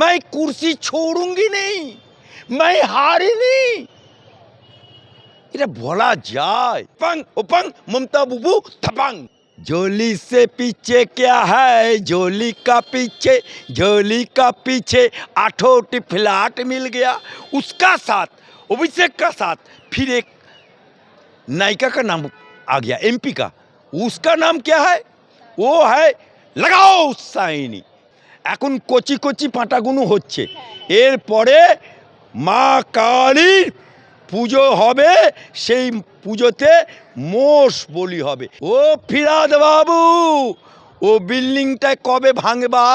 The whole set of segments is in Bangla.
मैं कुर्सी छोड़ूंगी नहीं, मैं हारी नहीं। এটা বলা যায়? पंग उपंग ममता बुबू थपंग। झोली से पीछे क्या है, झोली का पीछे, झोली का पीछे आठोटी फ्लैट मिल गया। उसका साथ, अभिषेक का साथ, फिर एक नायिका का नाम आ गया, एमपी का। उसका नाम क्या है? वो है লাগাও সাইনি। এখন কচি কচি পাঁটাগুনো হচ্ছে। এরপরে মা কালীর পুজো হবে, সেই পুজোতে মোষ বলি হবে। ও ফিরাদ বাবু, ও বিল্ডিংটা কবে ভাঙবা?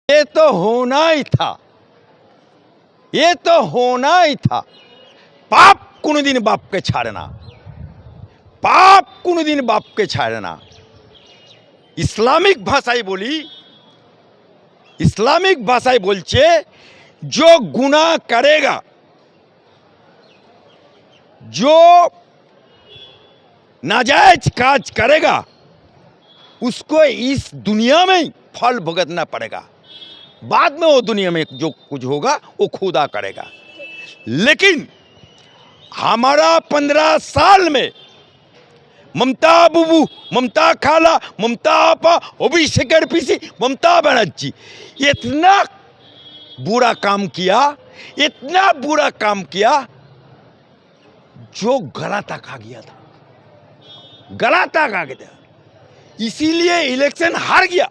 এ তো হোনাই থা, এ তো হোনাই থা। পাপ কোনোদিন বাপকে ছাড়ে না, পাপ কোনোদিন বাপকে ছাড়ে না। ইসলামিক ভাষায় বলি, इस्लामिक भाषाएं बोलचे जो गुनाह करेगा, जो नाजायज काज करेगा, उसको इस दुनिया में ही फल भुगतना पड़ेगा। बाद में वो दुनिया में जो कुछ होगा वो खुदा करेगा। लेकिन हमारा 15 साल में ममता बुबू, ममता खाला, ममता आपा, अभिषेक पीसी, ममता बनर्जी इतना बुरा काम किया, इतना बुरा काम किया जो गला तक आ गया था, गला तक आ गया। इसीलिए इलेक्शन हार गया,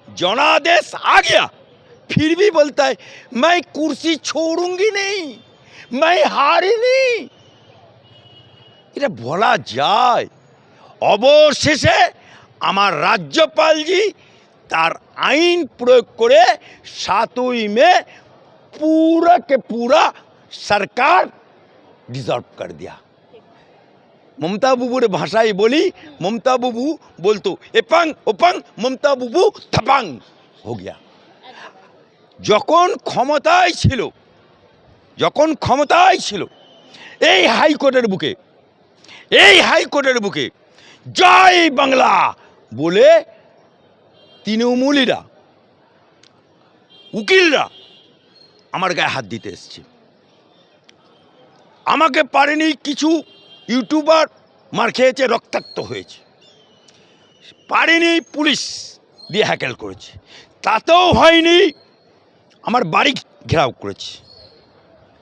जनादेश आ गया, फिर भी बोलता है मैं कुर्सी छोड़ूंगी नहीं, मैं हारी नहीं। এটা বলা যায়? অবশেষে আমার রাজ্যপালজি তার আইন প্রয়োগ করে 7ই মে पूरा के पूरा सरकार डिजॉल्व कर दिया। ममता बुबूर भाषाয় বলি, ममता बुबू बोलतो एपंग ओपंग ममता बुबू थपंग हो गया। যখন ক্ষমতায় ছিল, যখন ক্ষমতায় ছিল এই হাইকোর্টের বুকে, এই হাইকোর্টের বুকে জয় বাংলা বলে তৃণমূলীরা, উকিলরা আমার গায়ে হাত দিতে এসছে। আমাকে পারেনি, কিছু ইউটিউবার মার খেয়েছে, রক্তাক্ত হয়েছে, পারেনি, পুলিশ দিয়ে হ্যাকেল করেছে, তাতেও হয়নি, আমার বাড়ি ঘেরাও করেছে।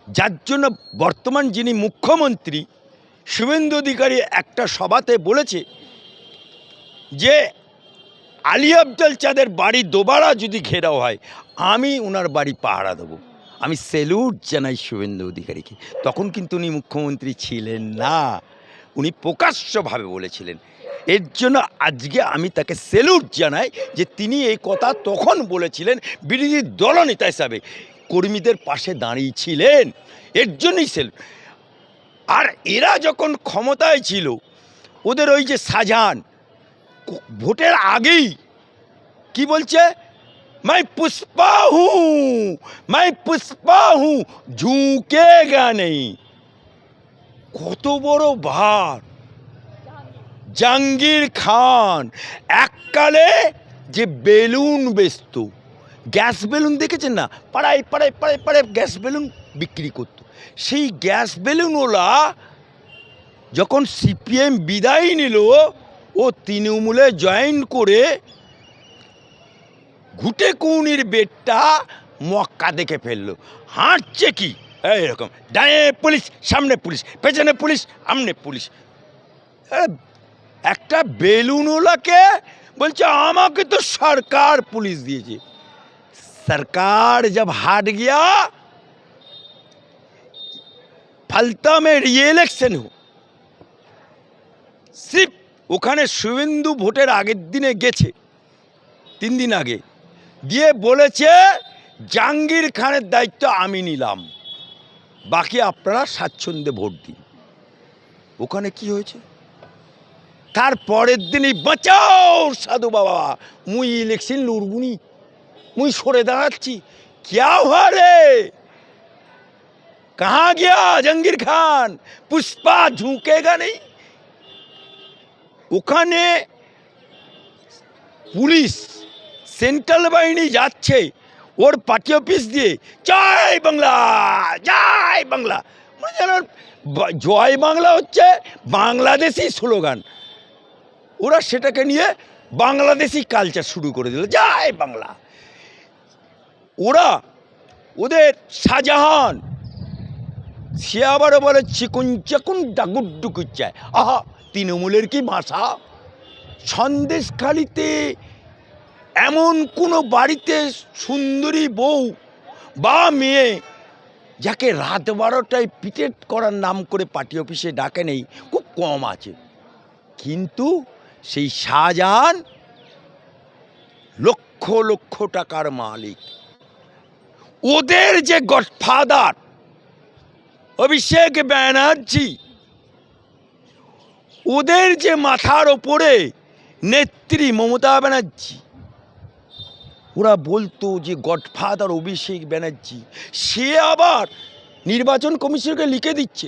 যার জন্য বর্তমান যিনি মুখ্যমন্ত্রী শুভেন্দু অধিকারী একটা সভাতে বলেছে যে আলী আফজল চাঁদের বাড়ি দোবারা যদি ঘেরাও হয় আমি ওনার বাড়ি পাহারা দেবো। আমি স্যালুট জানাই শুভেন্দু অধিকারীকে। তখন কিন্তু উনি মুখ্যমন্ত্রী ছিলেন না, উনি প্রকাশ্যভাবে বলেছিলেন। এর জন্য আজকে আমি তাকে স্যালুট জানাই যে তিনি এই কথা তখন বলেছিলেন, বিরোধী দলনেতা হিসাবে কর্মীদের পাশে দাঁড়িয়েছিলেন, এর জন্যই স্যালুট। আর এরা যখন ক্ষমতায় ছিল, ওদের ওই যে শাহজাহান ভোটের আগেই কি বলছে, मैं पुष्पा हूँ, मैं पुष्पा हूँ, झुकेगा नहीं। কত বড় ভার! জাহাঙ্গীর খান এককালে যে বেলুন বেচত, গ্যাস বেলুন দেখেছেন না, পাড়ায় পাড়ায় পাড়ায় পাড়ায় গ্যাস বেলুন বিক্রি করত। সেই গ্যাস বেলুনওয়ালা যখন সিপিএম বিদায় নিল, ও তৃণমূলে জয়েন করে ঘুটে কৌনির বেডটা মক্কা দেখে ফেললো। হাঁটছে কি এরকম, ডায়ে পুলিশ, সামনে পুলিশ, পেছনে পুলিশ, সামনে পুলিশ। একটা বেলুনওয়ালাকে বলছে আমাকে তো সরকার পুলিশ দিয়েছে। সরকার जब हार गया, फलता में রিএলেকশন हो। सिर्फ ওখানে শুভেন্দু ভোটের আগের দিনে গেছে, 3 দিন আগে দিয়ে বলেছে জাহাঙ্গীর খানের দায়িত্ব আমি নিলাম, বাকি আপনারা স্বাচ্ছন্দ্যে ভোট দিন। ওখানে কি হয়েছে? তার পরের দিনই বাঁচাও সাধু বাবা, মুই ইলেকশন লড়বুনি, মুই সরে দাঁড়াচ্ছি। क्या हुआ रे, कहाँ गया जहांगीर खान? पुष्पा झुकेगा नहीं। ওখানে পুলিশ, সেন্ট্রাল বাহিনী যাচ্ছে, ওর পার্টি অফিস দিয়ে জয় বাংলা জয় বাংলা, মানে যেন জয় বাংলা হচ্ছে বাংলাদেশি স্লোগান। ওরা সেটাকে নিয়ে বাংলাদেশি কালচার শুরু করে দিল, জয় বাংলা। ওরা ওদের শাহজাহান, সে আবারও বলে চিকুন চাকুন ডাগুড্ডু কুচ্চায়। আহা, তৃণমূলের কি ভাষা! সন্দেশখালিতে এমন কোনো বাড়িতে সুন্দরী বউ বা মেয়ে যাকে রাত 12টায় পিটেট করার নাম করে পার্টি অফিসে ডাকে নেই, খুব কম আছে। কিন্তু সেই শাহজাহান লক্ষ লক্ষ টাকার মালিক। ওদের যে গডফাদার অভিষেক ব্যানার্জি, ওদের যে মাথার ওপরে নেত্রী মমতা ব্যানার্জি, ওরা বলতো যে গডফাদার অভিষেক ব্যানার্জি, সে আবার নির্বাচন কমিশনকে লিখে দিচ্ছে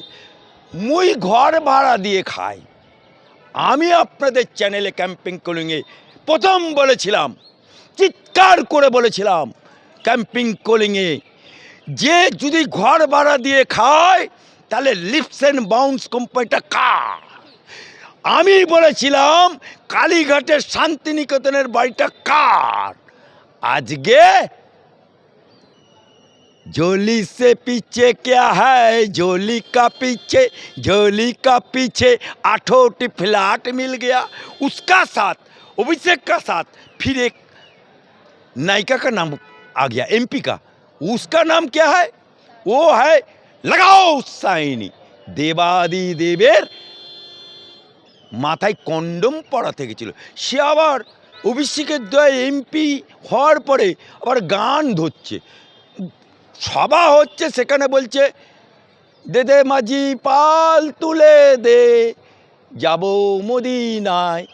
মুই ঘর ভাড়া দিয়ে খাই। আমি আপনাদের চ্যানেলে ক্যাম্পিং কলিংয়ে প্রথম বলেছিলাম, চিৎকার করে বলেছিলাম ক্যাম্পিং কলিংয়ে, যে যদি ঘর ভাড়া দিয়ে খায় তাহলে লিফটস অ্যান্ড বাউন্স কোম্পানিটা কার? আমি বলেছিলাম কালীঘাটের শান্তিনিকেতনের বাড়িটা কার? আজকে जोली से पीछे क्या है, जोली का पीछे 8 फ्लैट मिल गया। उसका साथ अभिषेक का साथ फिर एक नायिका का नाम आ गया, एमपी का। उसका नाम क्या है? वो है लगाओ साइनी। देवादि देवेर মাথায় কন্ডম পড়াতে গেছিল। সে আবার অভিষেকের দয় এমপি হওয়ার পরে আবার গান ধরছে, সভা হচ্ছে, সেখানে বলছে দে দে মাঝি পাল তুলে দে যাব মদিনায়।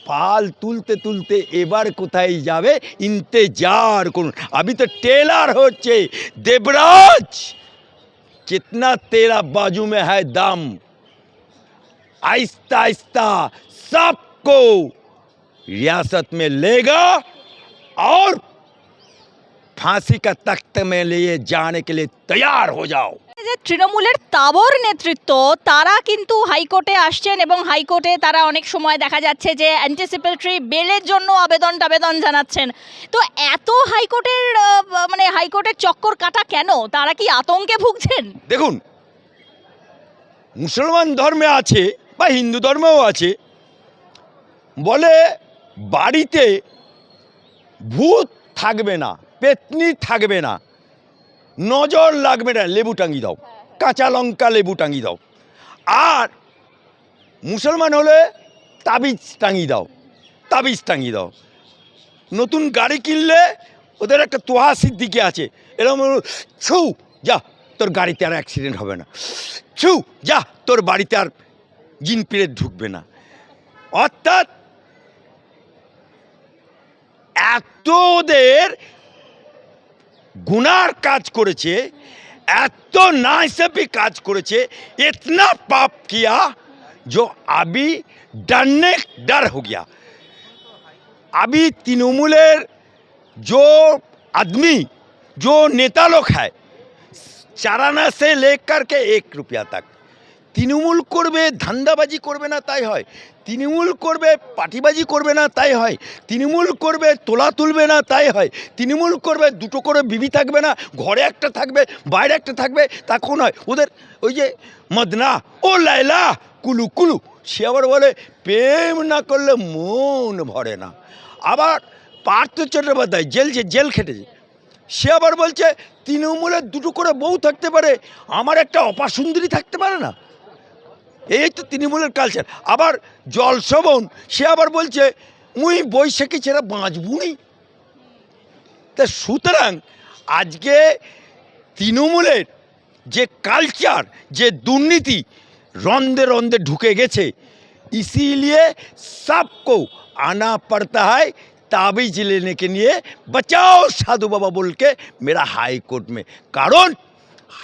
পাল তুলতে তুলতে এবার কোথায় যাবে ইন্তেজার করুন। আমি তো টেলার হচ্ছে দেবরাজ, कितना तेरा बाजू में है दम, आहिस्ता आहिस्ता सबको रियासत में लेगा और फांसी का तख्त में लिए जाने के लिए तैयार हो जाओ। যে তৃণমূলের তাবর নেতৃত্ব, তারা কিন্তু হাইকোর্টে আসছেন এবং হাইকোর্টে তারা অনেক সময় দেখা যাচ্ছে যে অ্যান্টিসিপেটরি বেলের জন্য আবেদন জানাচ্ছেন। তো এত হাইকোর্টের মানে হাইকোর্টের চক্কর কাটা কেন? তারা কি আতঙ্কে ভুগছেন? দেখুন, মুসলমান ধর্মে আছে বা হিন্দু ধর্মেও আছে, বলে বাড়িতে ভূত থাকবে না, পেতনি থাকবে না, নজর লাগবে না, লেবু টাঙিয়ে দাও, কাঁচা লঙ্কা লেবু টাঙিয়ে দাও। আর মুসলমান হলে তাবিজ টাঙিয়ে দাও। নতুন গাড়ি কিনলে ওদের একটা তোহা সিদ্দিকি আছে, এরকম ছু যা তোর গাড়িতে আর অ্যাক্সিডেন্ট হবে না, ছু যা তোর বাড়িতে আর জিন পিড়ে ঢুকবে না। অর্থাৎ এত ওদের গুনার কাজ করেছে, এত नाइंसाफी কাজ করেছে, इतना पाप किया जो अभी डरने डर हो गया। अभी तृणमूलेर जो आदमी, जो नेता लोग है, चाराना से लेकर के 1 रुपया तक তৃণমূল করবে, ধান্দাবাজি করবে না তাই হয়, তৃণমূল করবে পার্টিবাজি করবে না তাই হয়, তৃণমূল করবে তোলা তুলবে না তাই হয়, তৃণমূল করবে 2টো করে বিবি থাকবে না, ঘরে একটা থাকবে বাইরে একটা থাকবে, তখন হয় ওদের ওই যে মদনা ও লাইলা কুলু কুলু। সে আবার বলে প্রেম না করলে মন ভরে না। আবার পার্থ চট্টোপাধ্যায় জেল খেটেছে, সে আবার বলছে তৃণমূলের 2টো করে বউ থাকতে পারে, আমার একটা অপাসুন্দরী থাকতে পারে না। এই তো তৃণমূলের কালচার। আবার জলশোভন, সে আবার বলছে মুই বৈশাখী ছেড়ে বাঁচবুনি। তা সুতরাং আজকে তৃণমূলের যে কালচার, যে দুর্নীতি রন্ধে রন্ধে ঢুকে গেছে, इसीलिए सबको आना पड़ता है ताबीज लेने के लिए, बचाओ साधु बाबा बोल के मेरा हाई कोर्ट में। कारण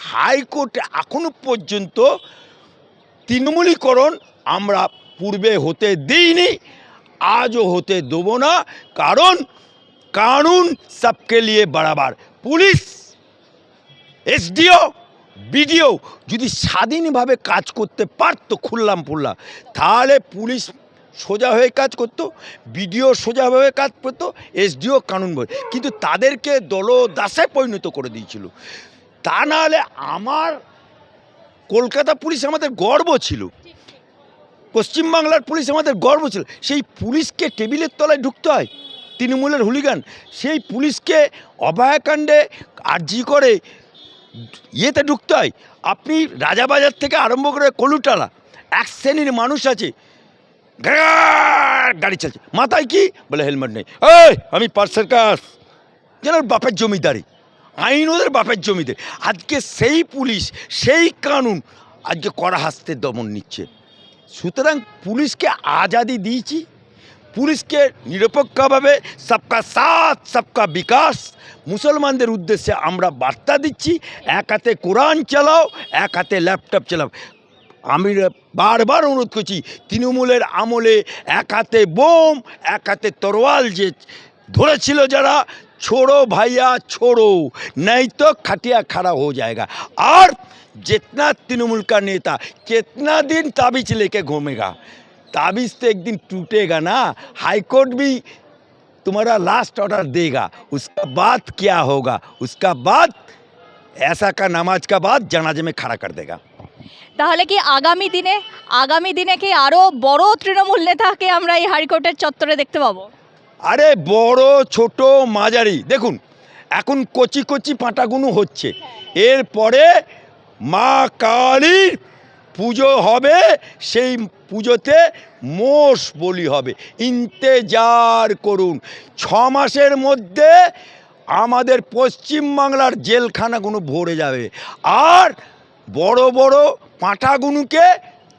हाई कोर्टे एखोनो पर्यन्त तृणमूलीकरण আমরা পূর্বে হতে দিইনি, আজও হতে দেব না। কারণ কানুন সবকে লিয়ে বরাবর, পুলিশ, এসডিও, বিডিও যদি স্বাধীনভাবে কাজ করতে পারতো খুললাম ফুল্লা, তাহলে পুলিশ সোজা হয়ে কাজ করতো, বিডিও সোজাভাবে কাজ করতো, এসডিও কানুন বই, কিন্তু তাদেরকে দলদাসে পরিণত করে দিয়েছিল। তা নাহলে আমার কলকাতা পুলিশ আমাদের গর্ব ছিল, পশ্চিমবাংলার পুলিশ আমাদের গর্ব ছিল। সেই পুলিশকে টেবিলের তলায় ঢুকতে হয় তৃণমূলের হুলিগান, সেই পুলিশকে অভয়াকাণ্ডে আর্জি করে ইয়েতে ঢুকতে হয়। আপনি রাজাবাজার থেকে আরম্ভ করে কলুটালা এক শ্রেণীর মানুষ আছে, গাড়ি চালছে, মাথায় কি বলে হেলমেট নেই, এই আমি পার্ট সার্কাস, যেন বাপের জমিদারি, আইন ওদের বাপের জমিদারি। আজকে সেই পুলিশ, সেই কানুন আজকে কড়া হাসতে দমন নিচ্ছে। সুতরাং পুলিশকে আজাদি দিয়েছি, পুলিশকে নিরপেক্ষভাবে সবকা সাথ সবকা বিকাশ মুসলমানদের উদ্দেশ্যে আমরা বার্তা দিচ্ছি। এক হাতে কোরআন চালাও, এক হাতে ল্যাপটপ চালাও। আমি বারবার অনুরোধ করছি, তৃণমূলের আমলে এক হাতে বোম এক হাতে তরোয়াল যে ধরেছিল যারা, छोड़ो भैया छोड़ो, नहीं तो खटिया खड़ा हो जाएगा। और जितना तृणमूल का नेता कितना दिन ताबीज लेके घूमेगा, ताबीज तो एक दिन टूटेगा ना, हाईकोर्ट भी तुम्हारा लास्ट ऑर्डर देगा, उसका बाद क्या होगा, उसका बाद ऐसा का नमाज का बाद जनाजे में खड़ा कर देगा। তাহলে কি আগামী দিনে কি আরো বড় তৃণমূল নেতাকে আমরা এই হাইকোর্টের চত্বরে দেখতে পাবো? আরে বড় ছোট মাঝারি, দেখুন এখন কচি কচি পাঁটাগুনো হচ্ছে, এরপরে মা কালীর পুজো হবে, সেই পুজোতে মোষ বলি হবে, ইন্তেজার করুন। 6 মাসের মধ্যে আমাদের পশ্চিমবাংলার জেলখানাগুলো ভরে যাবে, আর বড় বড় পাঁঠাগুলোকে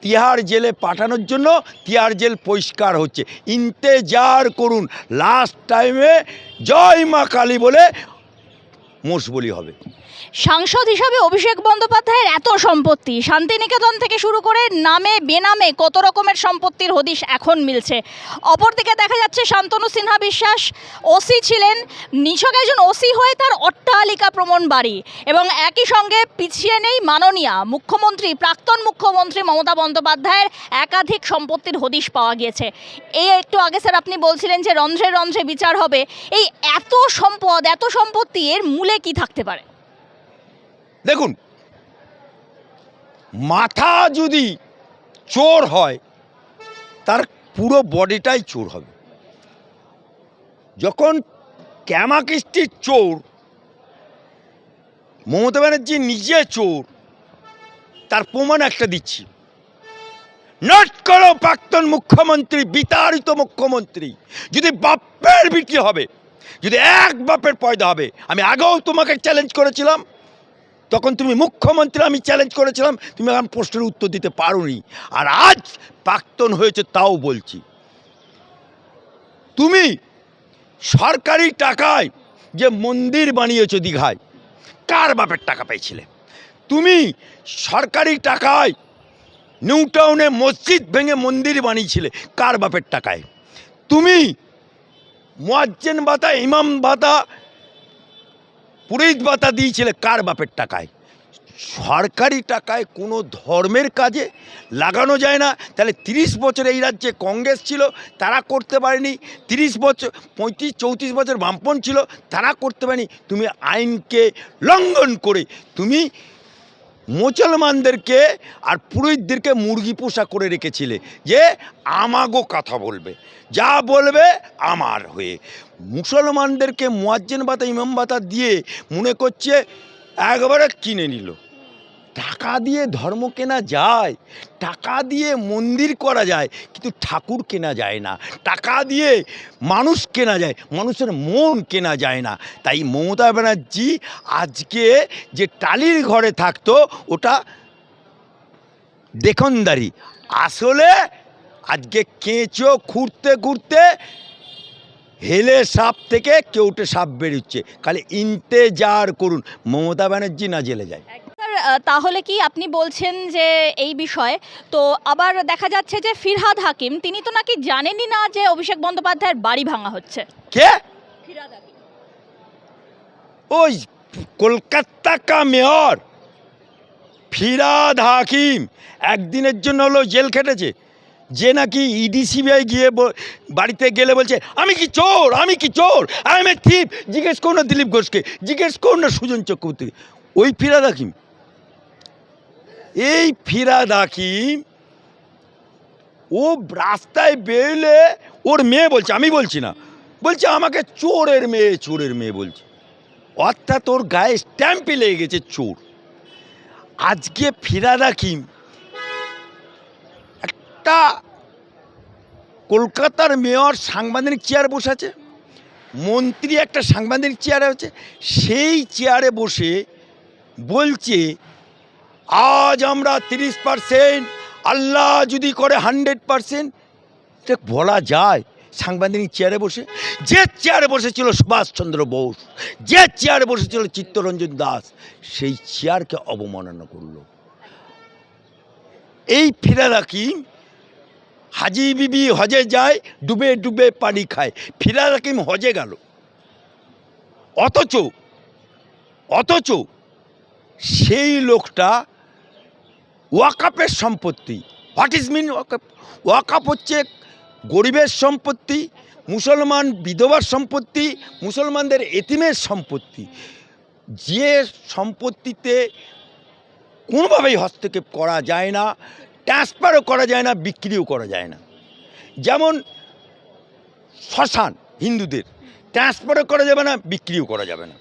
তিহার জেলে পাঠানোর জন্য তিহার জেল পরিষ্কার হচ্ছে, ইন্তেজার করুন। লাস্ট টাইমে জয় মা কালী বলে মোষ বলি হবে। সাংসদ হিসাবে অভিষেক বন্দ্যোপাধ্যায়ের এত সম্পত্তি, শান্তিনিকেতন থেকে শুরু করে নামে বেনামে কত রকমের সম্পত্তির হদিশ এখন মিলছে। অপরদিকে দেখা যাচ্ছে শান্তনু সিনহা বিশ্বাস ওসি ছিলেন, নিছক একজন ওসি হয়ে তার অট্টালিকা প্রমাণ বাড়ি, এবং একই সঙ্গে পিছিয়ে নেই মাননীয়া মুখ্যমন্ত্রী, প্রাক্তন মুখ্যমন্ত্রী মমতা বন্দ্যোপাধ্যায়ের একাধিক সম্পত্তির হদিশ পাওয়া গিয়েছে। এই একটু আগে স্যার আপনি বলছিলেন যে রন্ধ্রে রন্ধ্রে বিচার হবে, এই এত সম্পদ এত সম্পত্তি এর মূলে কি থাকতে পারে? দেখুন, মাথা যদি চোর হয় তার পুরো বডিটাই চোর হবে। যখন ক্যামাকিস্টির চোর, মমতা ব্যানার্জি নিজে চোর, তার প্রমাণ একটা দিচ্ছি। নোট করো, প্রাক্তন মুখ্যমন্ত্রী, বিতাড়িত মুখ্যমন্ত্রী যদি বাপের বিটি হবে, যদি এক বাপের পয়দা হবে, আমি আগেও তোমাকে চ্যালেঞ্জ করেছিলাম, তখন তুমি মুখ্যমন্ত্রী, আমি চ্যালেঞ্জ করেছিলাম, তুমি এখন প্রশ্নের উত্তর দিতে পারোনি, আর আজ প্রাক্তন হয়েছে তাও বলছি। তুমি সরকারি টাকায় যে মন্দির বানিয়েছো দীঘায়, কার বাপের টাকা পেয়েছিলে? তুমি সরকারি টাকায় নিউ টাউনে মসজিদ ভেঙে মন্দির বানিয়েছিলে, কার বাপের টাকায়? তুমি মুয়াজ্জিন ভাতা, ইমাম ভাতা, পুরোহিত ভাতা দিয়েছিলে, কার বাপের টাকায়? সরকারি টাকায় কোনো ধর্মের কাজে লাগানো যায় না। তাহলে 30 বছর এই রাজ্যে কংগ্রেস ছিল, তারা করতে পারেনি। 30 বছর 35-34 বছর বামপন ছিল, তারা করতে পারেনি। তুমি আইনকে লঙ্ঘন করে তুমি মুসলমানদেরকে আর পুরোহিতদেরকে মুরগি পোষা করে রেখেছিলে, যে আমাগো কথা বলবে, যা বলবে আমার হয়ে। মুসলমানদেরকে মুয়াজ্জিন ভাতা, ইমাম ভাতা দিয়ে মনে করছে একবারে কিনে নিল। টাকা দিয়ে ধর্ম কেনা যায়, টাকা দিয়ে মন্দির করা যায়, কিন্তু ঠাকুর কেনা যায় না। টাকা দিয়ে মানুষ কেনা যায়, মানুষের মন কেনা যায় না। তাই মমতা ব্যানার্জি আজকে যে টালির ঘরে থাকতো ওটা দেখনদারি, আসলে আজকে কেঁচো খুঁড়তে খুঁড়তে হেলে সাপ থেকে কেউটে সাপ বেরোচ্ছে। খালি ইন্তেজার করুন, মমতা ব্যানার্জি না জেলে যায়। তাহলে কি আপনি বলছেন যে এই বিষয়ে, তো আবার দেখা যাচ্ছে যে ফিরহাদ হাকিম তিনি তো নাকি জানেনই না যে অভিষেক বন্দ্যোপাধ্যায়ের বাড়ি ভাঙা হচ্ছে। কে? ফিরহাদ হাকিম। ওই কলকাতা কা মেয়র ফিরহাদ হাকিম একদিনের জন্য হলো জেল খেটেছে, যে নাকি ইডি সিবিআই গিয়ে বাড়িতে গেলে বলছে আমি কি চোর, আমি কি চোর, আই এম এ থিপ। জিজ্ঞেস করুন না দিলীপ ঘোষকে, জিজ্ঞেস করুন না সুজন চক্রবর্তীকে। ওই ফিরহাদ হাকিম, এই ফিরহাদ হাকিম ও রাস্তায় বেরোলে ওর মেয়ে বলছে, আমি বলছি না, বলছে আমাকে চোরের মেয়ে, চোরের মেয়ে বলছে। অর্থাৎ ওর গায়ে স্ট্যাম্পই লেগে গেছে চোর। আজকে ফিরহাদ হাকিম একটা কলকাতার মেয়র সাংবিধানিক চেয়ারে বসে আছে, মন্ত্রী একটা সাংবিধানিক চেয়ারে আছে, সেই চেয়ারে বসে বলছে আজ আমরা 30%, আল্লাহ যদি করে 100%। এটা বলা যায় সাংবিধানিক চেয়ারে বসে? যে চেয়ারে বসেছিল সুভাষচন্দ্র বোস, যে চেয়ারে বসেছিল চিত্তরঞ্জন দাস, সেই চেয়ারকে অবমাননা করলো এই ফিরহাদ হাকিম। হাজি বিবি হজে যায়, ডুবে ডুবে পানি খায়। ফিরহাদ হাকিম হজে গেল, অথচ সেই লোকটা ওয়াকাপের সম্পত্তি। হোয়াট ইজ মিন ওয়াকাপ? ওয়াকাপ হচ্ছে গরিবের সম্পত্তি, মুসলমান বিধবার সম্পত্তি, মুসলমানদের এতিমের সম্পত্তি, যে সম্পত্তিতে কোনোভাবেই হস্তক্ষেপ করা যায় না, ট্রান্সফারও করা যায় না, বিক্রিও করা যায় না। যেমন শ্মশান হিন্দুদের, ট্রান্সফারও করা যাবে না, বিক্রিও করা যাবে না।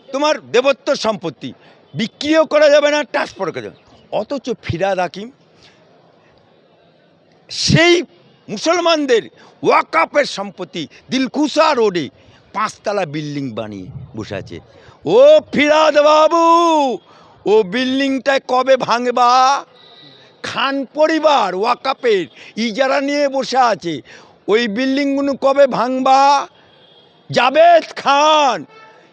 তোমার দেবত্ব সম্পত্তি, বিক্রিও করা যাবে না, ট্রান্সফারও করা যাবে না। অথচ ফিরহাদ হাকিম সেই মুসলমানদের ওয়াকাপের সম্পত্তি দিলকুশা রোডে 5 তলা বিল্ডিং বানিয়ে বসে আছে। ও ফিরহাদ বাবু, ও বিল্ডিংটায় কবে ভাঙবা? খান পরিবার ওয়াকাপের ইজারা নিয়ে বসে আছে, ওই বিল্ডিংগুলো কবে ভাঙবা? জাভেদ খান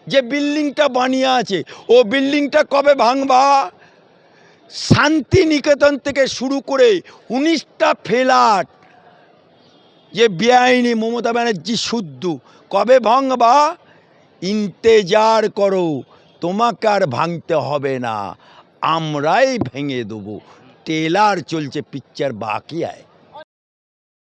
যে বিল্ডিংটা বানিয়ে আছে, ও বিল্ডিংটা কবে ভাঙবা? শান্তিনিকেতন থেকে শুরু করে 19টা ফ্ল্যাট যে বেআইনি মমতা ব্যানার্জি শুদ্ধ, কবে ভাঙবা? ইন্তেজার করো, তোমাকে আর ভাঙতে হবে না, আমরাই ভেঙে দেবো। টেলার চলছে, পিকচার বাকি আয়।